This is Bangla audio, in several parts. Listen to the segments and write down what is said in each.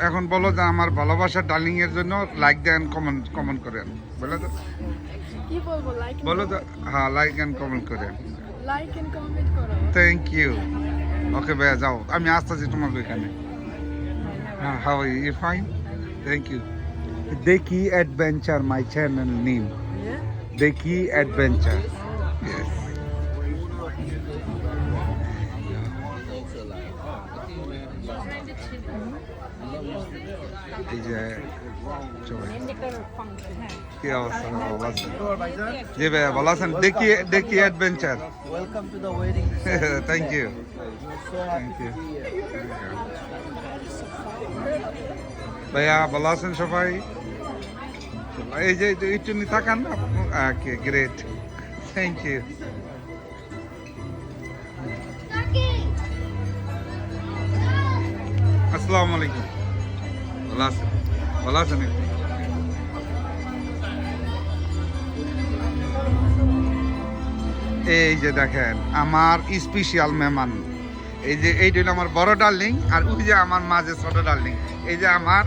এখন বলো যে আমার ভালোবাসার ডার্লিং এর জন্য লাইক দেন, কমেন্ট করেন, বলো তো। কি বলবো? লাইক বলো তো, হ্যাঁ, লাইক এন্ড কমেন্ট করেন। লাইক এন্ড কমেন্ট করো। Thank you. ওকে ভাইয়া, যাও, আমি আসতেছি তোমার ওইখানে। হ্যাঁ, how are you? Fine, thank you. দেখি অ্যাডভেঞ্চার, মাই চ্যানেল নেম দেখি অ্যাডভেঞ্চার। ইয়েস। এই যে কি অবস্থা, ভালো আছেন? জি ভাইয়া, ভালো আছেন? দেখি adventure. Welcome to the wedding. Thank you, We're so thank happy you. to be here. ভাইয়া ভালো আছেন সবাই? এই যে একটু থাকান। ওকে, গ্রেট, থ্যাংক ইউ। আসসালামু আলাইকুম। ভালো আছেন? ভালো আছেন? এই যে দেখেন আমার স্পেশাল মেহমান, এই যে এইটা হলো আমার বড় ডার্লিং, আর ওই যে আমার মাঝে ছোট ডার্লিং, এই যে আমার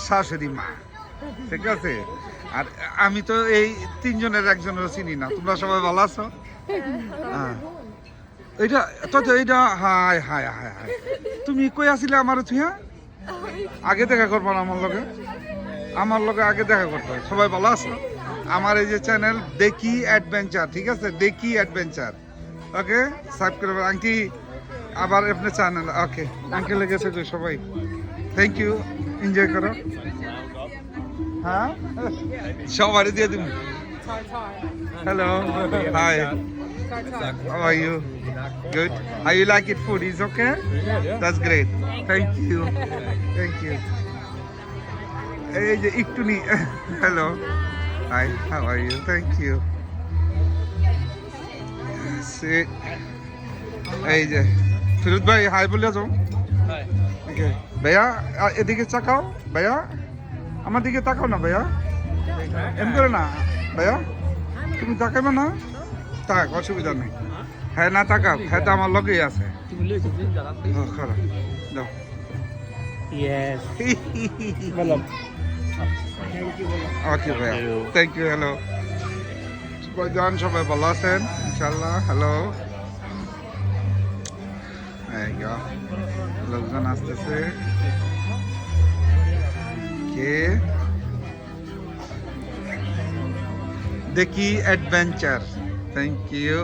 শাশুড়ি মা, ঠিক আছে? আর আমি তো এই তিনজনের একজনের চিনি না। তোমরা সবাই ভালো আছো? হ্যাঁ, এইটা তো এইটা, হাই হাই হাই হাই, তুমি কই আসিলে আমার থুয়া? আগে দেখা করবো না আমার লগে আগে দেখা করতে হয়। সবাই ভালো আছো? আমার এই যে চ্যানেল দেখি অ্যাডভেঞ্চার, ঠিক আছে? দেখি অ্যাডভেঞ্চার, ওকে, সাবস্ক্রাইব করবেন। আংটি আবার আপনার চ্যানেল, ওকে, আঙ্কেল লেগেছে তো সবাই। থ্যাংক ইউ, এনজয় করো। হ্যাঁ, সবারই দিয়ে দিন। Hello, hi, how are you? Good. How you like it? Food is okay? That's great. Thank you. Thank you. এই যে একটু নি, hello, hi, how are you? Thank you. এই যে ফিরোজ ভাই, হাই বলে যাও। ওকে ভাইয়া, এদিকে তাকাও ভাইয়া, আমার দিকে তাকাও না ভাইয়া, এম করে না ভাইয়া, তুমি তাকাবে না? তাক, অসুবিধা নেই। হ্যাঁ, না তাকাও, হ্যাঁ তো আমার লগেই আছে। খারাপ দাও। Yes. ওকে ভাইয়া, থ্যাংক ইউ। হ্যালো সবাই ভালো আছেন ইনশাল্লাহ? হ্যালো, লোকজন আসতেছে। কে দেখি অ্যাডভেঞ্চার, থ্যাংক ইউ।